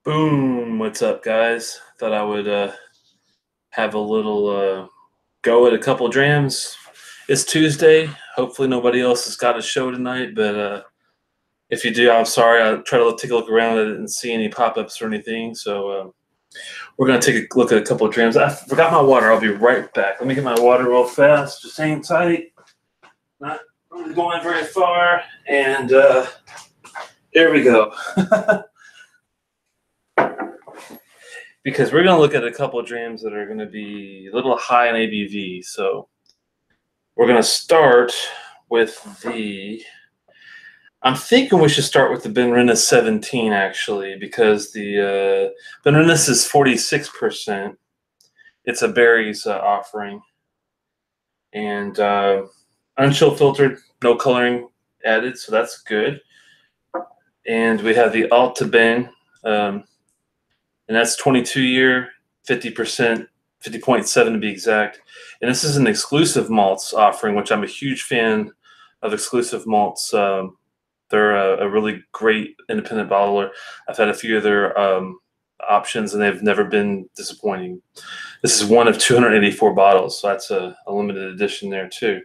Boom! What's up, guys? Thought I would have a little go at a couple drams. It's Tuesday. Hopefully, nobody else has got a show tonight. But if you do, I'm sorry. I try to take a look around. I didn't see any pop-ups or anything. So we're gonna take a look at a couple of drams. I forgot my water. I'll be right back. Let me get my water real fast. Just hang tight. Not really going very far. And here we go. Because we're going to look at a couple of drams that are going to be a little high in ABV. So we're going to start with I'm thinking we should start with the Benrinnes 17, actually, because the Benrinnes is 46%. It's a berries offering. And unchill filtered, no coloring added, so that's good. And we have the Allt-a-Bhainne, and that's 22-year, 50%, 50.7 to be exact. And this is an exclusive malts offering, which I'm a huge fan of exclusive malts. They're a really great independent bottler. I've had a few of their options, and they've never been disappointing. This is one of 284 bottles, so that's a limited edition there too.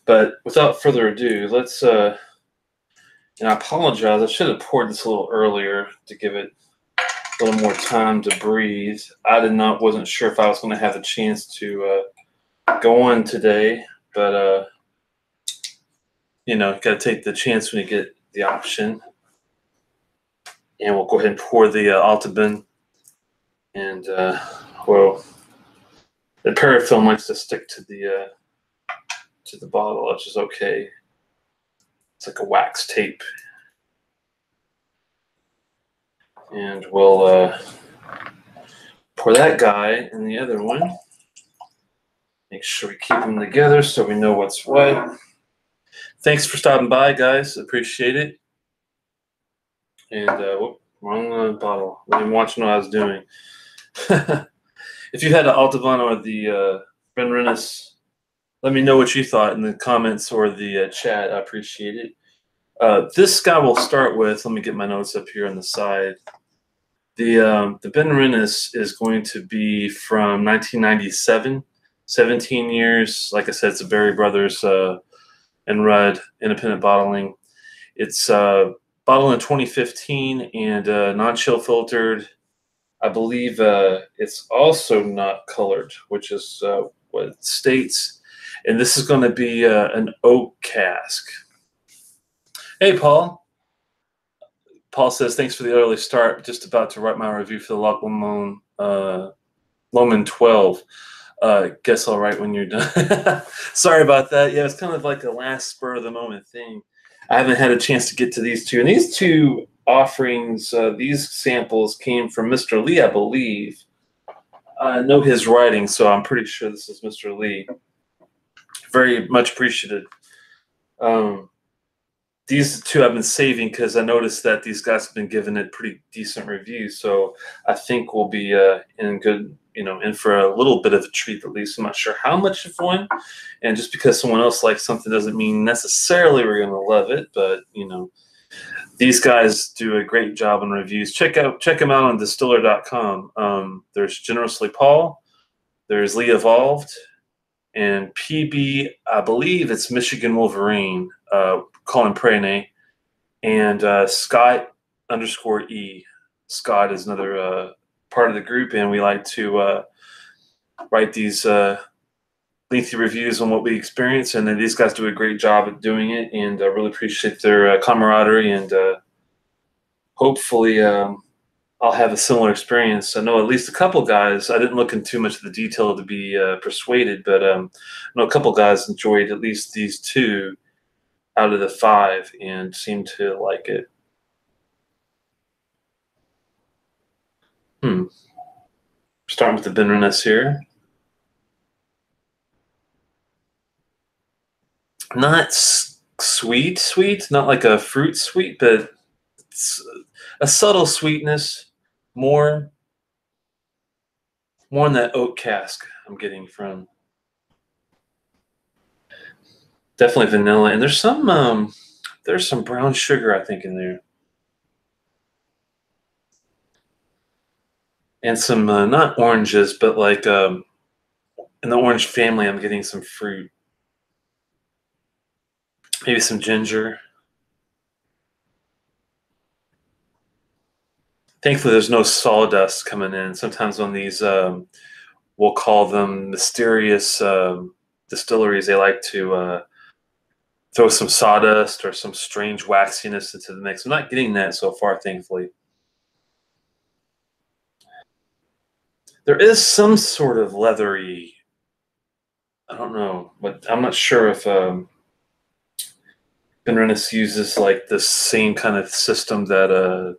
But without further ado, let's, and I apologize, I should have poured this a little earlier to give it a little more time to breathe. Wasn't sure if I was going to have a chance to go on today, but you got to take the chance when you get the option. And we'll go ahead and pour the Allt-a-Bhainne. And well, the parafilm likes to stick to the bottle, which is okay. It's like a wax tape. And we'll pour that guy in the other one. Make sure we keep them together so we know what's what. Thanks for stopping by, guys. Appreciate it. And whoop, wrong bottle. I wasn't watching what I was doing. If you had an Allt-a-Bhainne or the Benrinnes, let me know what you thought in the comments or the chat. I appreciate it. This guy we'll start with. Let me get my notes up here on the side. The Benrinnes is going to be from 1997, 17 years. Like I said, it's a Berry Brothers and Rudd independent bottling. It's bottled in 2015 and non-chill filtered. I believe it's also not colored, which is what it states. And this is going to be an oak cask. Hey, Paul. Paul says, thanks for the early start. Just about to write my review for the Loman 12. Guess I'll write when you're done. Sorry about that. Yeah, it's kind of like a last spur of the moment thing. I haven't had a chance to get to these two. And these two offerings, these samples came from Mr. Lee, I believe. I know his writing, so I'm pretty sure this is Mr. Lee. Very much appreciated. These two I've been saving because I noticed that these guys have been giving it pretty decent reviews. So I think we'll be in good, in for a little bit of a treat at least. I'm not sure how much of one. And just because someone else likes something doesn't mean necessarily we're going to love it. But, these guys do a great job on reviews. Check them out on distiller.com. There's Generously Paul. There's Lee Evolved. And PB, I believe it's Michigan Wolverine. Colin Prene, and Scott_E. Scott is another part of the group, and we like to write these lengthy reviews on what we experience, and then these guys do a great job at doing it, and I really appreciate their camaraderie, and hopefully I'll have a similar experience. I know at least a couple guys, I didn't look into too much of the detail to be persuaded, but I know a couple guys enjoyed at least these two out of the 5 and seem to like it. Starting with the Benrinnes here. Not sweet, not like a fruit sweet, but it's a subtle sweetness, more in that oak cask I'm getting from. Definitely vanilla, and there's some brown sugar I think in there. And some, not oranges, but like in the orange family, I'm getting some fruit. Maybe some ginger. Thankfully, there's no sawdust coming in. Sometimes on these, we'll call them mysterious distilleries, they like to throw some sawdust or some strange waxiness into the mix. I'm not getting that so far, thankfully. There is some sort of leathery, I don't know, but I'm not sure if Benrinnes uses like the same kind of system that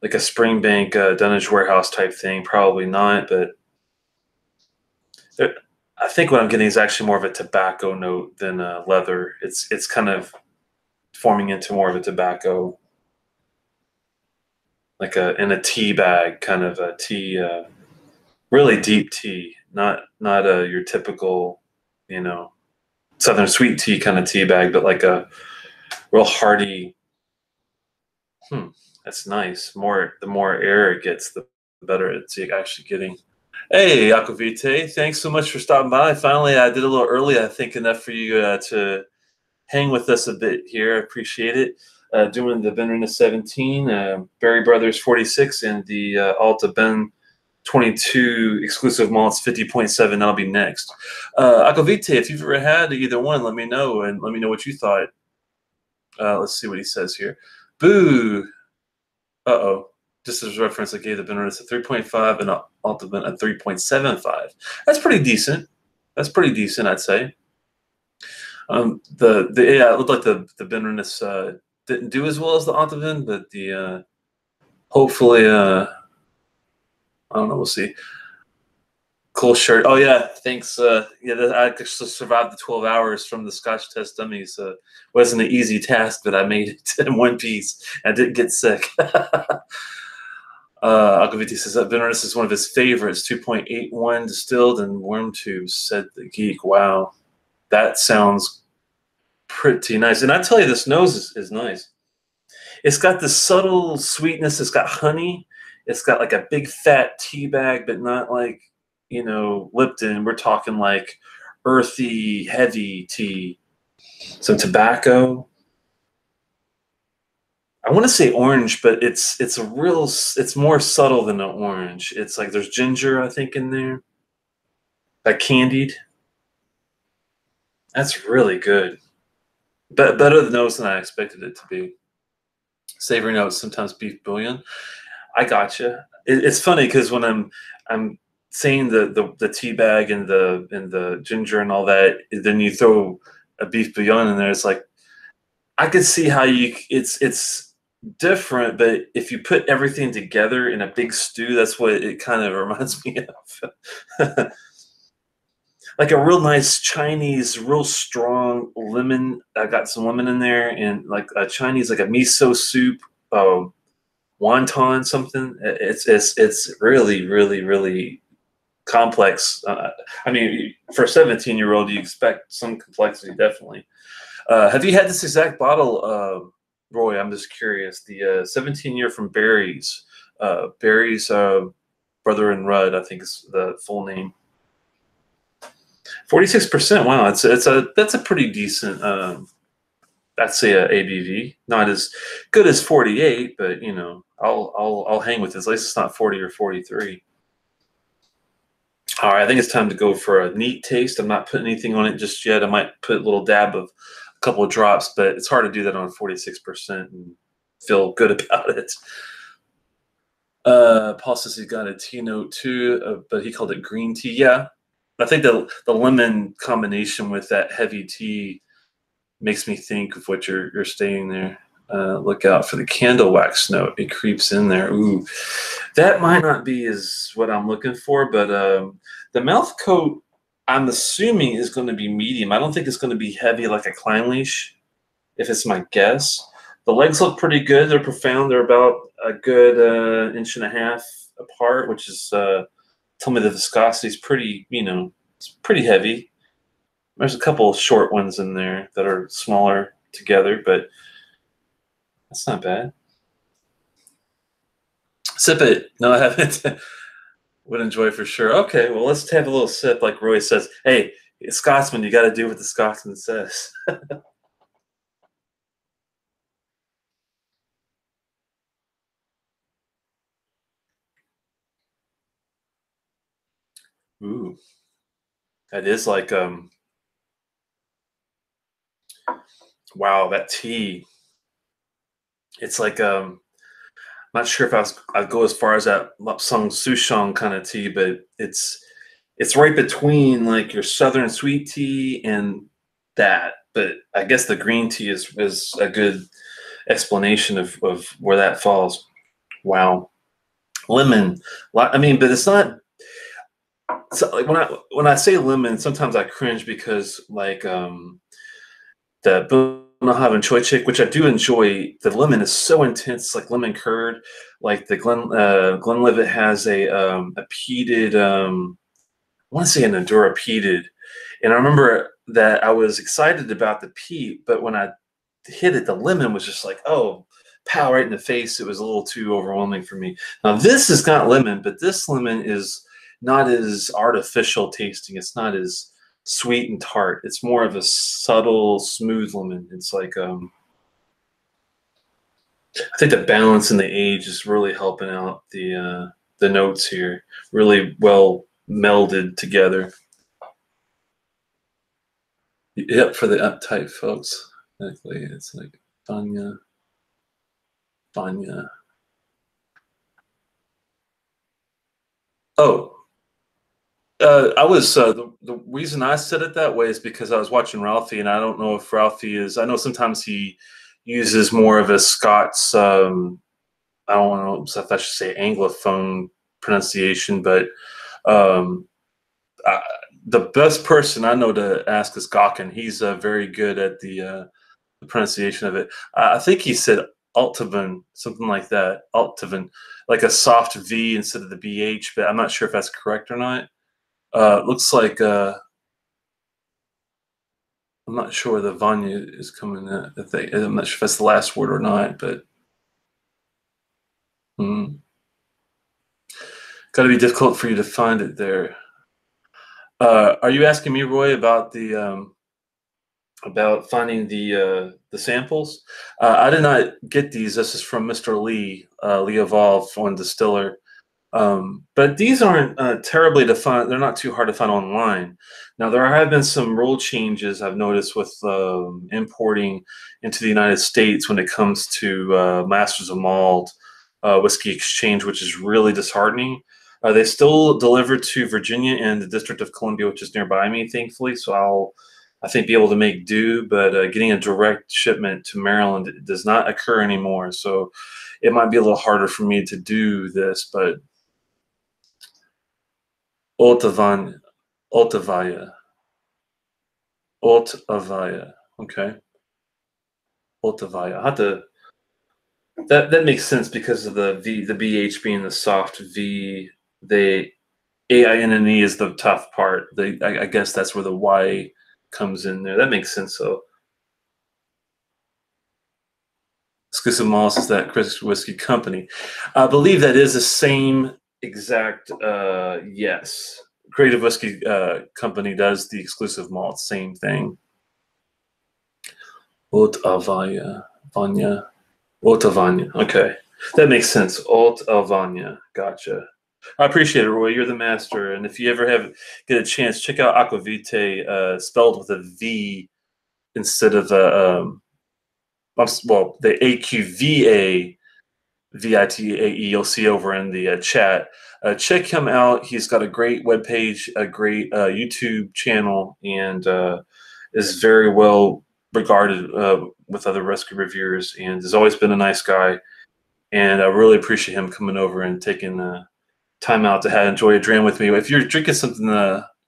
like a Springbank dunnage warehouse type thing. Probably not, but there, I think what I'm getting is actually more of a tobacco note than leather. It's kind of forming into more of a tobacco, like in a tea bag, kind of a tea, really deep tea, not your typical, you know, southern sweet tea kind of tea bag, but like a real hearty. That's nice. The more air it gets, the better it's actually getting. Hey, Aquavite, thanks so much for stopping by. Finally, I did a little early. I think enough for you to hang with us a bit here. I appreciate it. Doing the Benrinnes 17, Berry Brothers 46, and the Allt-a-Bhainne 22 exclusive malts 50.7. That'll be next. Aquavite, if you've ever had either one, let me know, and let me know what you thought. Let's see what he says here. Boo. Uh-oh. Just as reference, I gave the Benrinnes a 3.5 and Allt-a-Bhainne a 3.75. That's pretty decent. That's pretty decent, I'd say. Yeah, it looked like the Benrinnes didn't do as well as the Allt-a-Bhainne, but the hopefully I don't know, we'll see. Cool shirt. Oh yeah, thanks. Yeah, I actually survived the 12 hours from the Scotch test dummies. Wasn't an easy task, but I made it in one piece. I didn't get sick. Agaviti says that Benrinnes is one of his favorites, 2.81 distilled in worm tubes, said the geek. Wow, that sounds pretty nice. And I tell you, this nose is nice. It's got this subtle sweetness. It's got honey. It's got like a big fat tea bag, but not like, you know, Lipton. We're talking like earthy, heavy tea. Some tobacco. I want to say orange, but it's more subtle than an orange. It's like there's ginger, I think, in there. Like candied. That's really good. But better the nose than I expected it to be. Savory notes, sometimes beef bouillon. I gotcha. It's funny because when I'm saying the tea bag and the ginger and all that, then you throw a beef bouillon in there. It's like I could see how it's different, but if you put everything together in a big stew, that's what it kind of reminds me of. Like a real nice Chinese, real strong lemon. I got some lemon in there, and like a Chinese, like a miso soup, wonton something. It's really really complex. I mean, for a 17-year-old, you expect some complexity, definitely. Have you had this exact bottle, Roy? I'm just curious. The 17-year from Barry's, Barry's Brother and Rudd, I think is the full name. 46%. Wow, that's a pretty decent. I'd say a ABV. Not as good as 48, but you know, I'll hang with this. At least it's not 40 or 43. All right, I think it's time to go for a neat taste. I'm not putting anything on it just yet. I might put a little dab of a couple of drops, but it's hard to do that on 46% and feel good about it. Paul says he's got a tea note too, but he called it green tea. Yeah, I think the lemon combination with that heavy tea makes me think of what you're staying there. Look out for the candle wax note. It creeps in there. Ooh, that might not be as what I'm looking for, but the mouth coat, I'm assuming, is going to be medium. I don't think it's going to be heavy like a Klein leash, if it's my guess. The legs look pretty good. They're profound. They're about a good inch and a half apart, which is tell me the viscosity is pretty, you know, it's pretty heavy. There's a couple of short ones in there that are smaller together, but that's not bad. Sip it. No, I haven't. would enjoy for sure. Okay, well, let's have a little sip. Like Roy says, hey, Scotsman, you got to do what the Scotsman says. Ooh, that is like wow, that tea. It's like not sure if I'd go as far as that Lapsang Souchong kind of tea, but it's right between like your southern sweet tea and that. But I guess the green tea is a good explanation of where that falls. Wow, lemon. I mean, but it's not. So like when I say lemon, sometimes I cringe because like the Bunnahabhain Choi Chick, which I do enjoy, the lemon is so intense, like lemon curd. Like the Glenlivet has a peated, I want to say an Endura peated, and I remember that I was excited about the peat, but when I hit it, the lemon was just like, oh, pow, right in the face. It was a little too overwhelming for me. Now this is got lemon, but this lemon is not as artificial tasting. It's not as sweet and tart. It's more of a subtle, smooth lemon. It's like I think the balance and the age is really helping out the notes here. Really well melded together. Yep, for the uptight folks. Exactly. It's like Vanya, Vanya. Oh, I was the reason I said it that way is because I was watching Ralphie, and I don't know if Ralphie is. I know sometimes he uses more of a Scots. I don't know if I should say Anglophone pronunciation, but um, I, the best person I know to ask is Gawkin. He's very good at the pronunciation of it. I think he said Allt-a-Bhainne, something like that. Allt-a-Bhainne, like a soft V instead of the BH, but I'm not sure if that's correct or not. It looks like I'm not sure where the Vanya is coming in. I'm not sure if that's the last word or not, but got to be difficult for you to find it there. Are you asking me, Roy, about the about finding the samples? I did not get these. This is from Mr. Lee, Lee Evolve, one distiller. But these aren't terribly to find. They're not too hard to find online. Now, there have been some rule changes I've noticed with importing into the United States when it comes to Masters of Malt whiskey exchange, which is really disheartening. They still deliver to Virginia and the District of Columbia, which is nearby me, thankfully. So I think, be able to make do. But getting a direct shipment to Maryland does not occur anymore. So it might be a little harder for me to do this, but Allt-a-Bhainne, Allt-a-Bhainne, Allt-a-Bhainne. Okay, Allt-a-Bhainne. I have to. That makes sense because of the BH being the soft V. The AINNE is the tough part. I guess that's where the Y comes in there. That makes sense. So Exclusive Malts is that Chris Whiskey Company. I believe that is the same exact. Yes, Creative Whiskey Company does the exclusive malt. Same thing. Allt-a-Bhainne, Vanya, Allt-a-Bhainne. Okay, that makes sense. Allt-a-Bhainne. Gotcha. I appreciate it, Roy. You're the master. And if you ever get a chance, check out Aquavitae, spelled with a V instead of well, the AQVA VITAE. You'll see over in the chat. Check him out. He's got a great webpage, a great YouTube channel, and is very well regarded with other rescue reviewers, and has always been a nice guy. And I really appreciate him coming over and taking time out to enjoy a dram with me. If you're drinking something,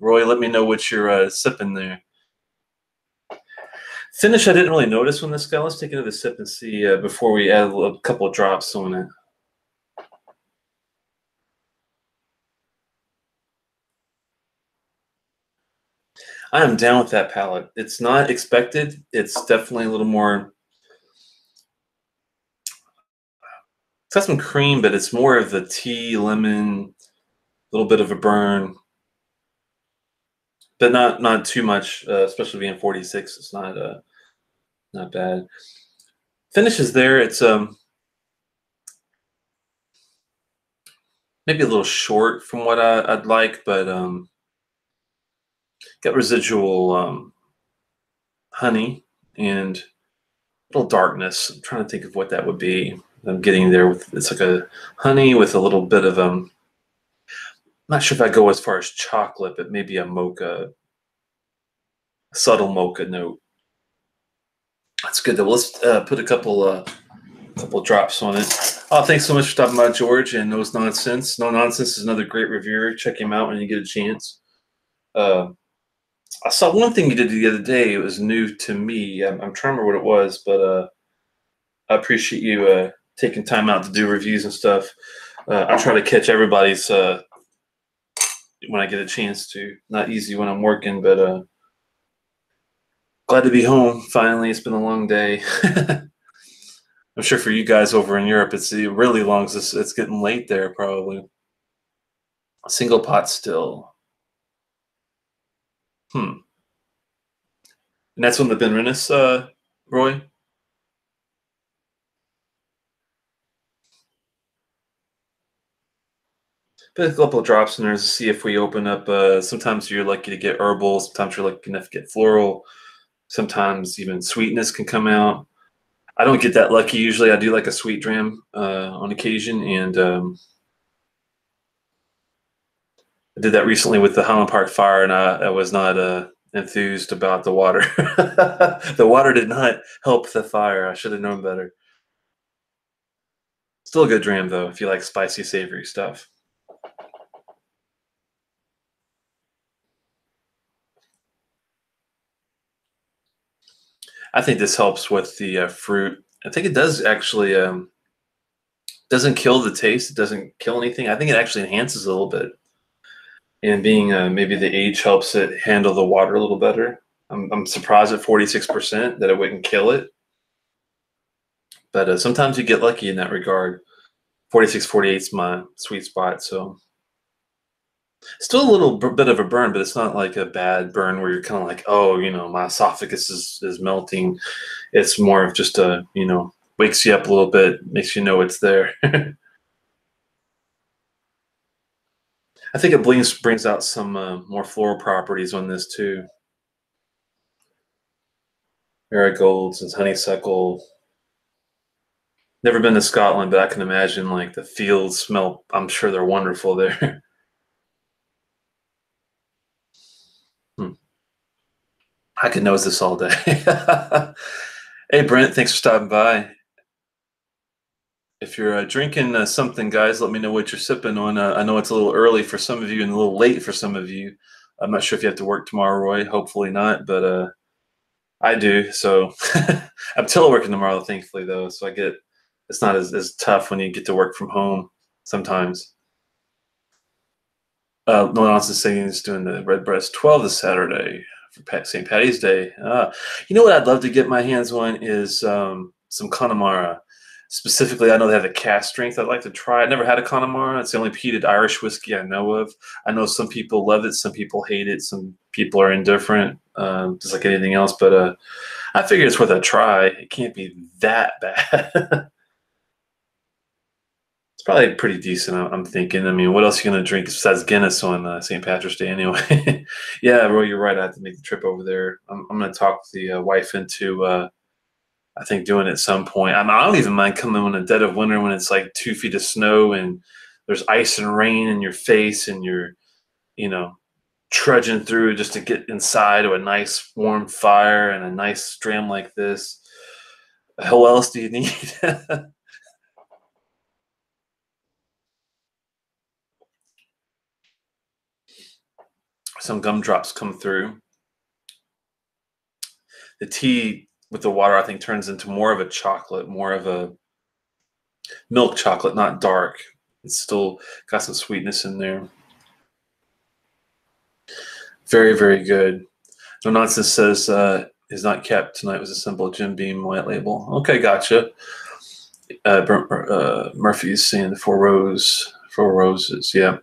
Roy, let me know what you're sipping there. Finish, I didn't really notice when this guy. Let's take another sip and see before we add a couple of drops on it. I am down with that palate. It's not expected. It's definitely a little more. It's got some cream, but it's more of the tea, lemon, little bit of a burn, but not too much, especially being 46. It's not bad. Finishes there. It's maybe a little short from what I'd like, but got residual honey and a little darkness. I'm trying to think of what that would be. I'm getting there with it's like a honey with a little bit of I'm not sure if I go as far as chocolate, but maybe a mocha, a subtle mocha note. That's good though. Let's put a couple drops on it. Oh, thanks so much for stopping by, George, and Knows Nonsense. No Nonsense is another great reviewer. Check him out when you get a chance. Uh, I saw one thing you did the other day. It was new to me. I'm trying to remember what it was, but I appreciate you taking time out to do reviews and stuff. I try to catch everybody's when I get a chance to. Not easy when I'm working, but glad to be home finally. It's been a long day. I'm sure for you guys over in Europe, it's really long. It's getting late there, probably. A single pot still. And that's when the Benrinnes, Roy? Put a couple of drops in there to see if we open up. Sometimes you're lucky to get herbal. Sometimes you're lucky enough to get floral. Sometimes even sweetness can come out. I don't get that lucky usually. I do like a sweet dram on occasion, and I did that recently with the Highland Park fire, and I was not enthused about the water. The water did not help the fire. I should have known better. Still a good dram though, if you like spicy, savory stuff. I think this helps with the fruit. I think it does actually doesn't kill the taste. It doesn't kill anything. I think it actually enhances a little bit. And being maybe the age helps it handle the water a little better. I'm surprised at 46% that it wouldn't kill it. But sometimes you get lucky in that regard. 46, 48 is my sweet spot. So still a little bit of a burn, but it's not like a bad burn where you're kind of like, oh, my esophagus is melting. It's more of just wakes you up a little bit, makes you know it's there. I think it brings out some more floral properties on this too. Marigolds and honeysuckle. Never been to Scotland, but I can imagine like the fields smell. I'm sure they're wonderful there. I could nose this all day. Hey, Brent, thanks for stopping by. If you're drinking something, guys, let me know what you're sipping on. I know it's a little early for some of you and a little late for some of you. I'm not sure if you have to work tomorrow, Roy. Hopefully not, but I do. So I'm teleworking tomorrow, thankfully, though. So it's not as tough when you get to work from home sometimes. No one else is saying he's doing the Redbreast 12 this Saturday for St. Patty's Day. You know what I'd love to get my hands on is some Connemara. Specifically, I know they have a cask strength I'd like to try. I've never had a Connemara. It's the only peated Irish whiskey I know of. I know some people love it, some people hate it, some people are indifferent, just like anything else. But I figure it's worth a try. It can't be that bad. It's probably pretty decent, I'm thinking. I mean, what else are you going to drink besides Guinness on St. Patrick's Day anyway? Yeah, Roy, you're right. I have to make the trip over there. I'm going to talk the wife into I think doing it at some point. I don't even mind coming in the dead of winter when it's like 2 feet of snow and there's ice and rain in your face and you're, trudging through just to get inside of a nice warm fire and a nice dram like this. How else do you need? Some gumdrops come through. The tea with the water, I think, turns into more of a chocolate, more of a milk chocolate, not dark. It's still got some sweetness in there. Very, very good. No Nonsense says is not kept. Tonight was a simple Jim Beam white label. Okay, gotcha. Murphy's saying the Four Roses. Yeah.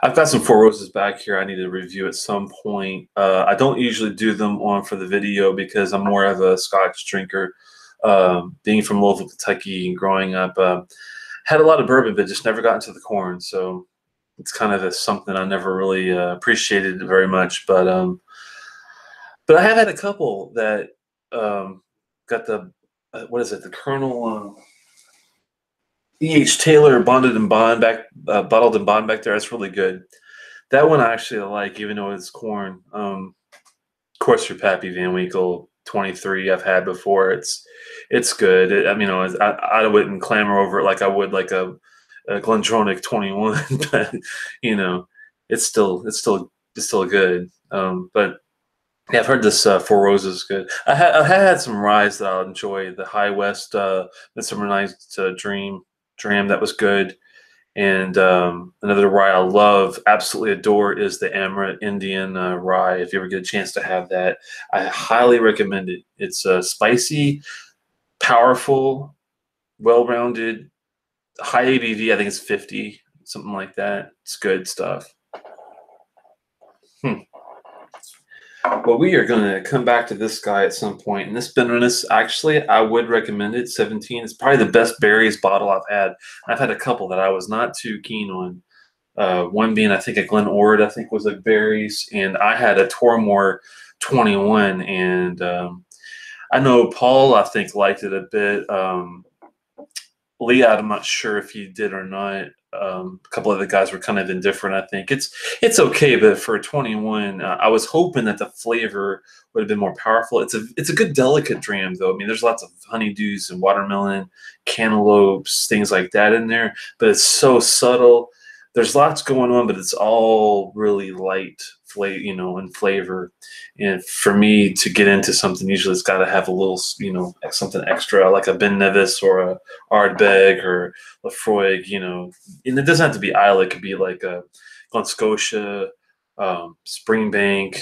I've got some Four Roses back here I need to review at some point. I don't usually do them on for the video because I'm more of a Scotch drinker. Being from Louisville, Kentucky, and growing up, had a lot of bourbon, but just never got into the corn. So it's kind of something I never really appreciated very much. But I have had a couple that got the what is it? The Colonel E.H. Taylor bonded and bond back, bottled and bond back there. That's really good. That one I actually like, even though it's corn. Of course, your Pappy Van Winkle 23 I've had before. It's good. I mean, I wouldn't clamor over it like I would like a Glendronach 21, but you know, it's still good. But yeah, I've heard this Four Roses is good. I had some ryes that I enjoy. The High West Midsummer Night's Dram that was good. And another rye I love, absolutely adore, is the Amrit Indian rye. If you ever get a chance to have that, I highly recommend it. It's spicy, powerful, well-rounded, high ABV. I think it's 50, something like that. It's good stuff. Well, we are going to come back to this guy at some point. And this Benrinnes, actually, I would recommend it. 17. It's probably the best berries bottle I've had. I've had a couple that I was not too keen on. One being, I think, a Glen Ord, I think, was like berries. And I had a Tormore 21. And I know Paul, I think, liked it a bit. Lee, I'm not sure if he did or not. A couple of the guys were kind of indifferent. I think it's okay, but for 21, I was hoping that the flavor would have been more powerful. It's a good delicate dram though. I mean, there's lots of honeydews and watermelon, cantaloupes, things like that in there, but it's so subtle. There's lots going on, but it's all really light flavor, in flavor. And for me to get into something, usually it's got to have a little, something extra, like a Ben Nevis or a Ardbeg or Lafroig, and it doesn't have to be Isle. It could be like a Glen Scotia, Springbank,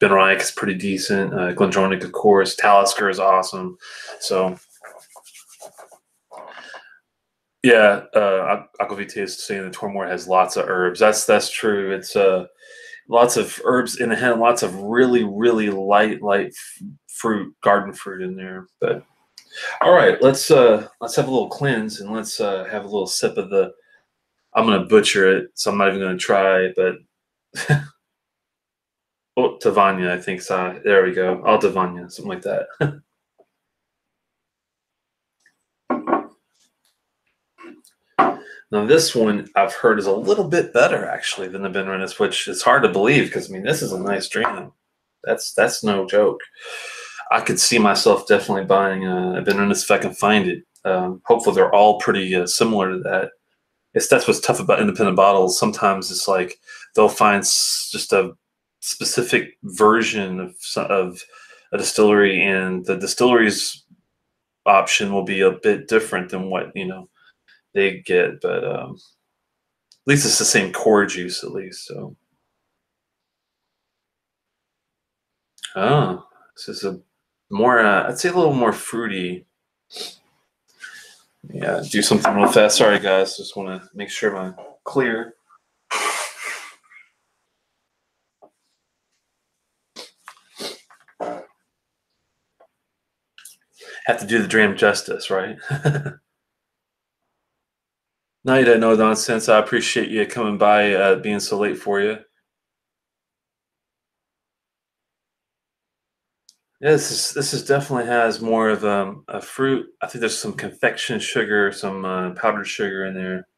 Benrinnes is pretty decent. Glendronach, of course. Talisker is awesome. So, yeah, Aquavitae is saying that Tormore has lots of herbs. That's true. It's lots of herbs in the hen, lots of really, really light fruit, garden fruit in there. But all right, let's have a little cleanse and let's have a little sip of the. I'm gonna butcher it, so I'm not even gonna try. But Allt-a-Bhainne, I think. So there we go. Allt-a-Bhainne, something like that. Now this one I've heard is a little bit better actually than the Benrinnes, which is hard to believe because I mean this is a nice dram. That's no joke. I could see myself definitely buying a Benrinnes if I can find it. Hopefully they're all pretty similar to that. That's what's tough about independent bottles. Sometimes it's like they'll find just a specific version of a distillery, and the distillery's option will be a bit different than what they get, but at least it's the same core juice, at least. So, this is a more, I'd say a little more fruity. Yeah, do something real fast. Sorry, guys. Just want to make sure I'm clear. Have to do the dram justice, right? No, you don't know nonsense. I appreciate you coming by, being so late for you. Yeah, this is definitely has more of a fruit. I think there's some confection sugar, some powdered sugar in there.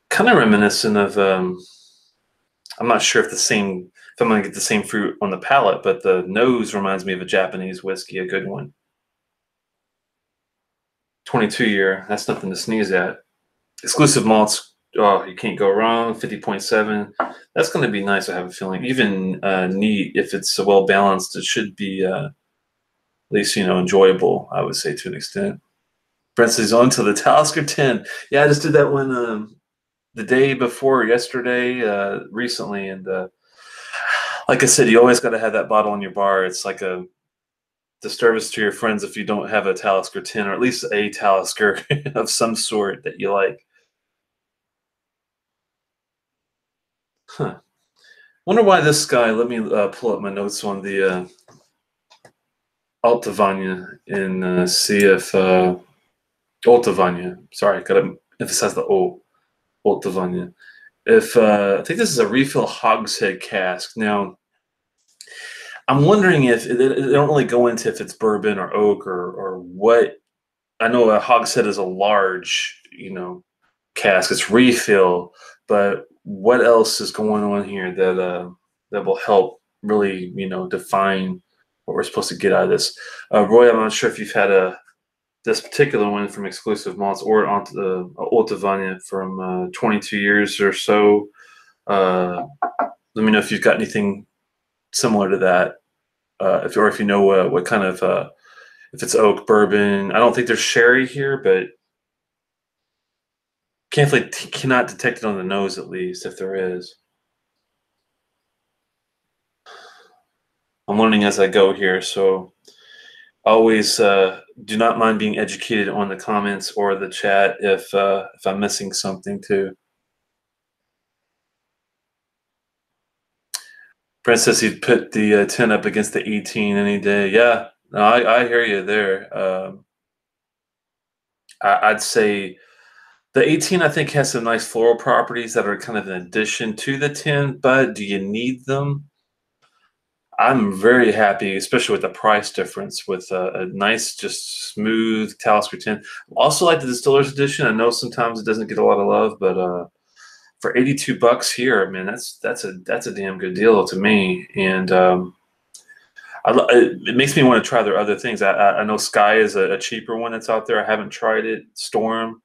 Kind of reminiscent of. I'm not sure if I'm gonna get the same fruit on the palate, but the nose reminds me of a Japanese whiskey, a good one. 22 year. That's nothing to sneeze at. Exclusive malts. Oh, you can't go wrong. 50.7. That's going to be nice. I have a feeling. Even neat, if it's well balanced, it should be at least enjoyable. I would say to an extent. Brent says on to the Talisker 10. Yeah, I just did that one the day before yesterday, recently, and like I said, you always got to have that bottle in your bar. It's like a disservice to your friends if you don't have a Talisker 10, or at least a Talisker of some sort that you like. Huh. Wonder why this guy. Let me pull up my notes on the Allt-a-Bhainne and see if Allt-a-Bhainne. Sorry, gotta emphasize the O. Allt-a-Bhainne. If I think this is a refill hogshead cask. Now, I'm wondering if they don't really go into if it's bourbon or oak or what. I know a hogshead is a large, cask. It's refill, but what else is going on here that will help really, define what we're supposed to get out of this? Roy, I'm not sure if you've had this particular one from Exclusive Malts or onto the Allt-a-Bhainne from 22 years or so. Let me know if you've got anything similar to that, if you know what kind of if it's oak, bourbon. I don't think there's sherry here, but cannot detect it on the nose at least if there is. I'm learning as I go here, so always do not mind being educated on the comments or the chat if I'm missing something too. Brent says he'd put the 10 up against the 18 any day. Yeah, no, I hear you there. I'd say the 18, I think, has some nice floral properties that are kind of an addition to the 10, but do you need them? I'm very happy, especially with the price difference, with a nice, just smooth Talisker 10. Also like the Distiller's Edition. I know sometimes it doesn't get a lot of love, but for $82 here, man, that's a damn good deal to me. And it makes me want to try their other things. I know Sky is a cheaper one that's out there. I haven't tried it. Storm.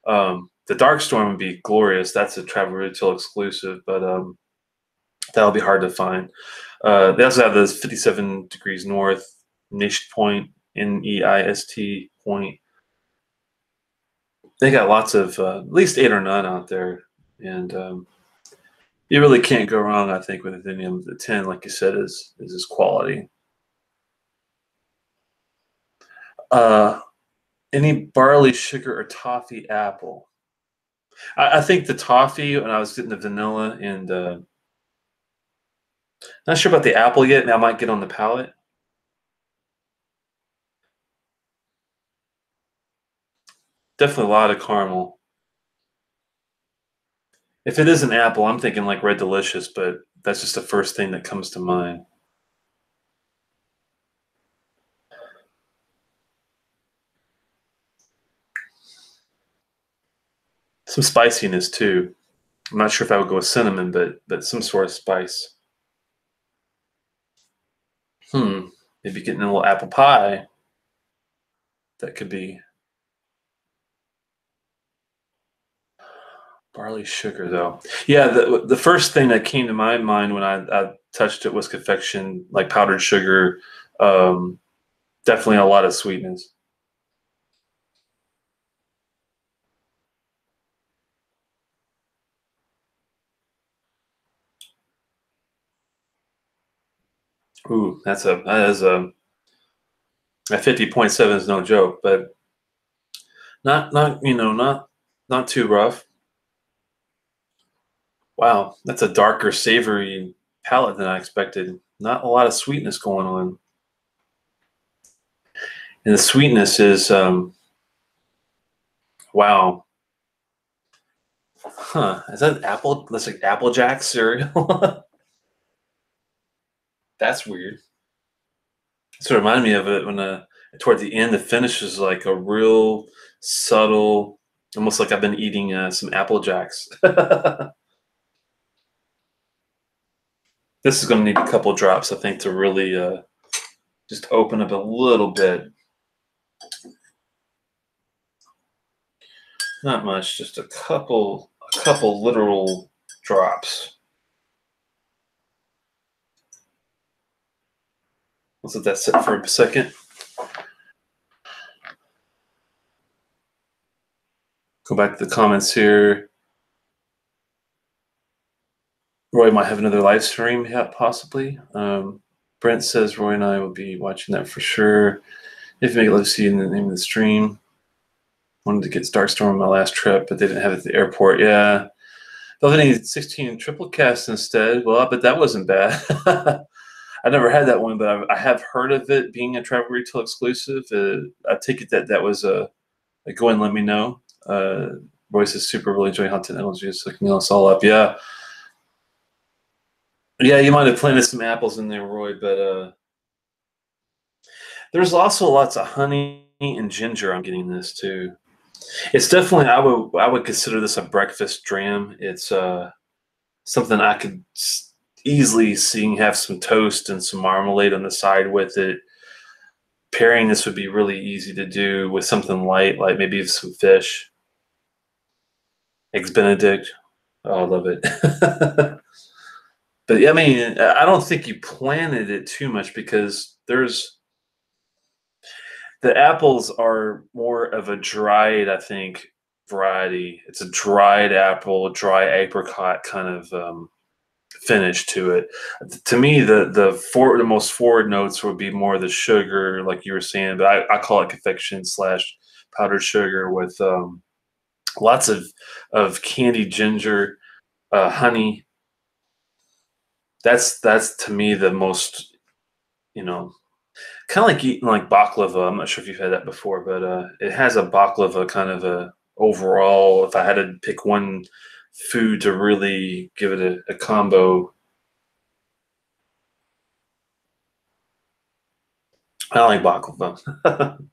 The Dark Storm would be glorious. That's a Travel Retail exclusive, but that'll be hard to find. They also have this 57 degrees north, Nation Point, NEIST point. They got lots of at least 8 or 9 out there, and you really can't go wrong. I think with any of the 10, like you said, is this quality. Any barley, sugar, or toffee apple? I think the toffee, when I was getting the vanilla, and not sure about the apple yet. Now I might get on the palate. Definitely a lot of caramel. If it is an apple, I'm thinking like Red Delicious, but that's just the first thing that comes to mind. Some spiciness too. I'm not sure if I would go with cinnamon, but some sort of spice. Maybe getting a little apple pie. That could be. Barley sugar, though. Yeah, the first thing that came to my mind when I touched it was confection, like powdered sugar. Definitely a lot of sweetness. Ooh, that is a 50.7 is no joke, but not too rough. Wow, that's a darker, savory palate than I expected. Not a lot of sweetness going on, and the sweetness is wow. Huh? Is that apple? That's like Applejack cereal. That's weird. It reminded me of it when toward the end, the finish is like a real subtle, almost like I've been eating some Apple Jacks. This is going to need a couple drops, I think, to really just open up a little bit. Not much, just a couple literal drops. Let's let that sit for a second. Go back to the comments here. Roy might have another live stream, possibly. Brent says Roy and I will be watching that for sure. If you make it, let's see in the name of the stream. Wanted to get Dark Storm on my last trip, but they didn't have it at the airport. Yeah, Belvini 16 triple cast instead. Well, but that wasn't bad. I never had that one, but I have heard of it being a travel retail exclusive. I take it that was a go and let me know. Royce is super really enjoying hot technology. It's looking us all up. Yeah. Yeah, you might have planted some apples in there, Roy, but there's also lots of honey and ginger. I'm getting this too. It's definitely I would consider this a breakfast dram. It's something I could easily see have some toast and some marmalade on the side with it. Pairing this would be really easy to do with something light, like maybe some fish, eggs Benedict. Oh, I love it. But yeah, I mean, I don't think you planted it too much because the apples are more of a dried, I think, variety. It's a dried apple, dry apricot kind of finish to it. To me, the most forward notes would be more the sugar, like you were saying, but I call it confection / powdered sugar with lots of candied ginger, honey. That's to me the most, you know, kind of like eating like baklava. I'm not sure if you've had that before, but it has a baklava kind of a overall. If I had to pick one food to really give it a combo, I like baklava.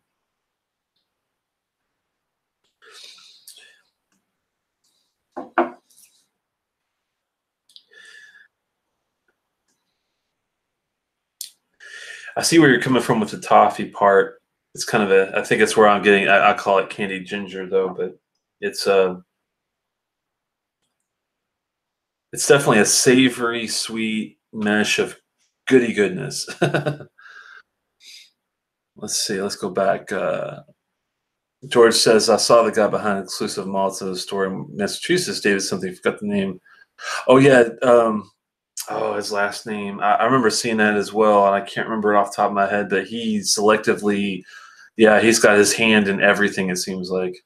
I see where you're coming from with the toffee part. It's kind of I think it's where I'm getting. I call it candied ginger though, but it's it's definitely a savory, sweet mesh of goody goodness. Let's see. Let's go back. George says, I saw the guy behind exclusive malts in the store in Massachusetts. David something, forgot the name. Oh, yeah. Oh, his last name. I remember seeing that as well, and I can't remember it off the top of my head, but he selectively, yeah, he's got his hand in everything, it seems like.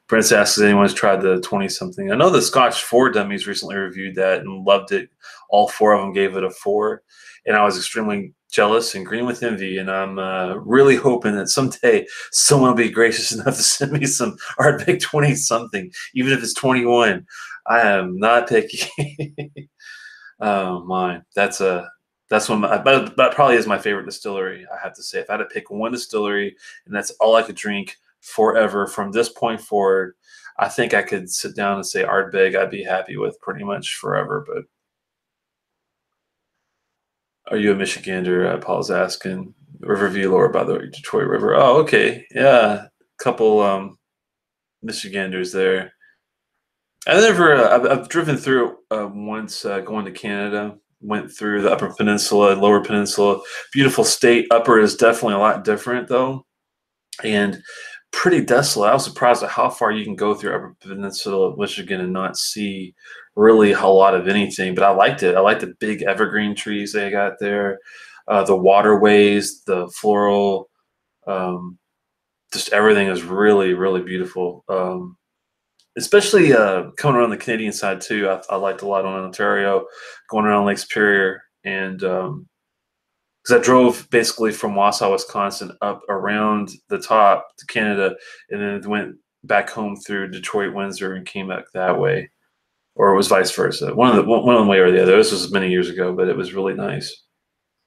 Prince asks if anyone's tried the 20-something. I know the Scotch 4 Dummies recently reviewed that and loved it. All 4 of them gave it a 4, and I was extremely jealous and green with envy, and I'm really hoping that someday someone will be gracious enough to send me some Ardbeg 20-something, even if it's 21. I am not picky. Oh my, that's one. That probably is my favorite distillery. I have to say, if I had to pick one distillery and that's all I could drink forever from this point forward, I think I could sit down and say Ardbeg. I'd be happy with pretty much forever. But are you a Michigander? Paul's asking. Riverview or by the Detroit River. Oh, okay, yeah, couple Michiganders there. I've driven through it once going to Canada. Went through the Upper Peninsula, Lower Peninsula. Beautiful state. Upper is definitely a lot different though, and pretty desolate. I was surprised at how far you can go through Upper Peninsula of Michigan and not see really a whole lot of anything. But I liked it. I liked the big evergreen trees they got there, the waterways, the floral, just everything is really, really beautiful. Especially coming around the Canadian side too. I liked a lot on Ontario, going around Lake Superior, and because I drove basically from Wausau, Wisconsin, up around the top to Canada, and then went back home through Detroit, Windsor, and came back that way, or it was vice versa. One way or the other. This was many years ago, but it was really nice.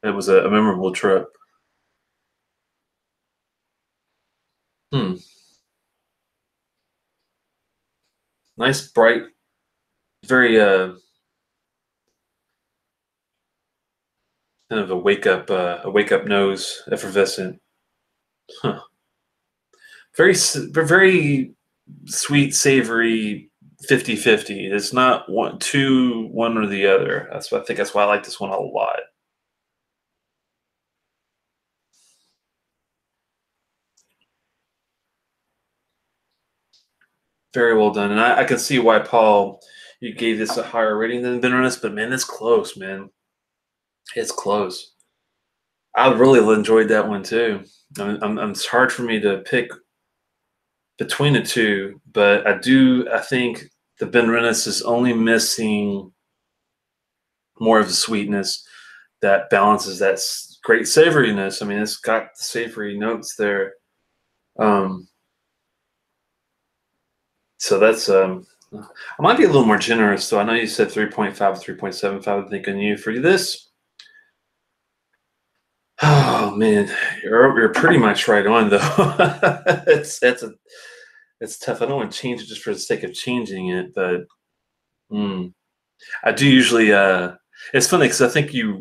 It was a memorable trip. Hmm. Nice, bright, very kind of a wake up nose, effervescent. Huh. Very sweet, savory, 50-50. It's not one or the other. I think that's why I like this one a lot. Very well done, and I can see why Paul you gave this a higher rating than Benrinnes, but man, it's close, man. It's close. I really enjoyed that one too. It's hard for me to pick between the two, but I think the Benrinnes is only missing more of the sweetness that balances that great savoriness. I mean, it's got the savory notes there. So that's I might be a little more generous, though. I know you said 3.5, 3.75. I'm thinking you for this. Oh man, you're pretty much right on though. it's tough. I don't want to change it just for the sake of changing it, but I do usually. It's funny because I think you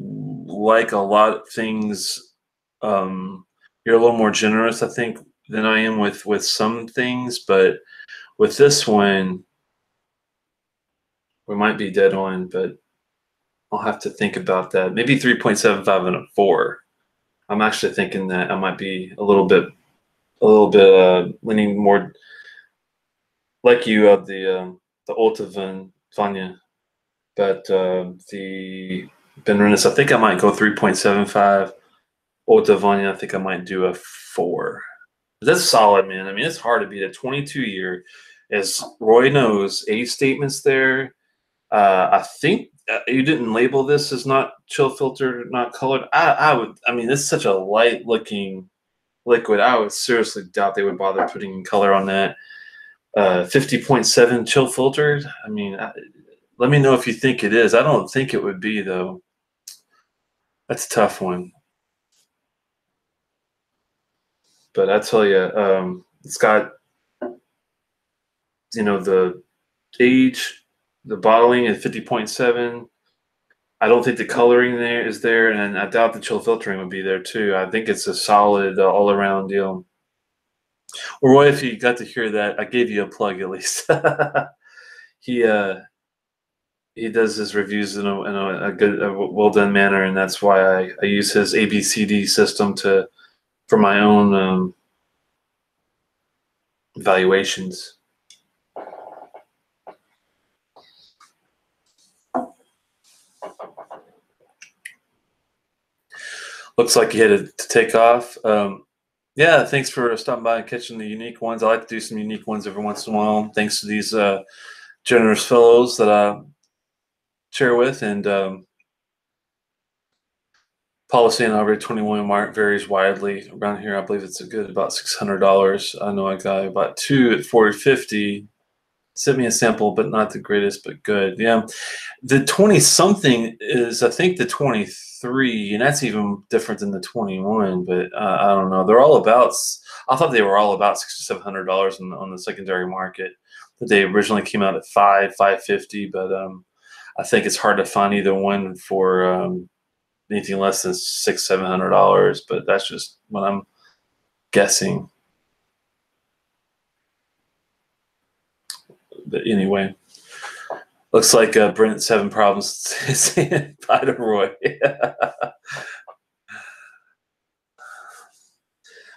like a lot of things. You're a little more generous, I think, than I am with some things, but with this one, we might be dead on. But I'll have to think about that. Maybe 3.75 and a 4. I'm actually thinking that I might be a little bit leaning more like you of the Allt-a-Bhainne, but the Benrinnes, I think I might go 3.75. Allt-a-Bhainne, I think I might do a 4. That's solid, man. I mean, it's hard to beat a 22-year. As Roy knows, age statements there. I think you didn't label this as not chill filtered, not colored. I mean, it's such a light looking liquid. I would seriously doubt they would bother putting color on that. 50.7 chill filtered. I mean, let me know if you think it is. I don't think it would be, though. That's a tough one. But I tell you, it's got, the age, the bottling at 50.7. I don't think the coloring there is there, and I doubt the chill filtering would be there too. I think it's a solid all-around deal. Well, Roy, if you got to hear that, I gave you a plug at least. he does his reviews in a good, well done manner, and that's why I use his ABCD system for my own evaluations. Looks like you had to take off. Yeah, thanks for stopping by and catching the unique ones. I like to do some unique ones every once in a while. Thanks to these generous fellows that I share with. And policy on over 21 mark varies widely around here. I believe it's a good about $600. I know a guy bought 2 at $450. Sent me a sample, but not the greatest, but good. Yeah, the 20 something is, I think, the 23, and that's even different than the 21. But I don't know. They're all about. I thought they were all about $600 to $700 on the secondary market. But they originally came out at $550. But I think it's hard to find either one for anything less than $600 to $700. But that's just what I'm guessing. But anyway, looks like Brent's having problems saying bye to Roy.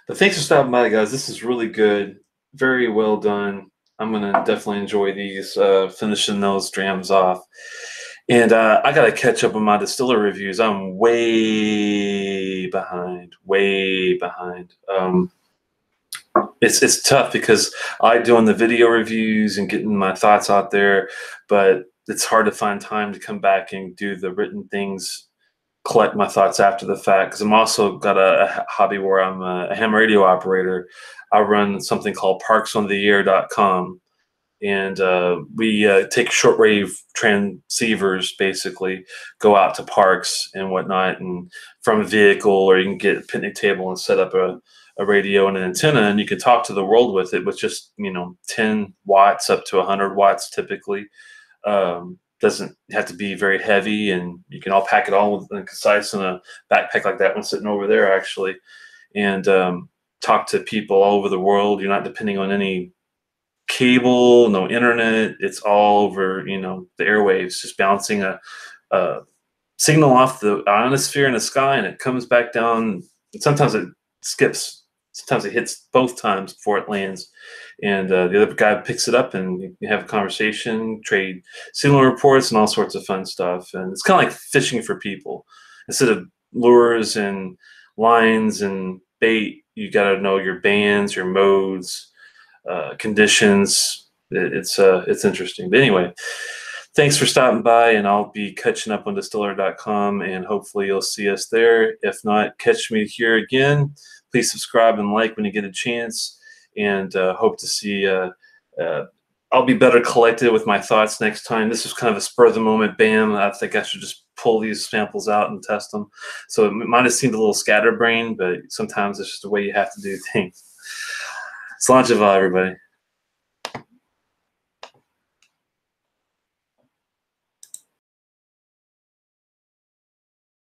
But thanks for stopping by, guys. This is really good. Very well done. I'm going to definitely enjoy these, finishing those drams off. And I got to catch up on my distiller reviews. I'm way behind, way behind. It's tough because I doing the video reviews and getting my thoughts out there, but it's hard to find time to come back and do the written things, collect my thoughts after the fact. Because I'm also got a hobby where I'm a ham radio operator. I run something called parksontheair.com, and we take shortwave transceivers, basically, go out to parks and whatnot, and from a vehicle, or you can get a picnic table and set up a radio and an antenna, and you can talk to the world with it with just 10 watts up to 100 watts typically. Doesn't have to be very heavy, and you can all pack it all and concise in a backpack like that one sitting over there actually, and talk to people all over the world. You're not depending on any cable, no internet. It's all over the airwaves, just bouncing a signal off the ionosphere in the sky, and it comes back down. Sometimes it skips. Sometimes it hits both times before it lands, and the other guy picks it up, and you have a conversation, trade signal reports, and all sorts of fun stuff. And it's kind of like fishing for people. Instead of lures and lines and bait, you got to know your bands, your modes, conditions, it's interesting. But anyway, thanks for stopping by, and I'll be catching up on distiller.com, and hopefully you'll see us there. If not, catch me here again. Please subscribe and like when you get a chance, and hope to see. I'll be better collected with my thoughts next time. This was kind of a spur of the moment. Bam! I think I should just pull these samples out and test them. So it might have seemed a little scatterbrained, but sometimes it's just the way you have to do things. Sláinte, everybody.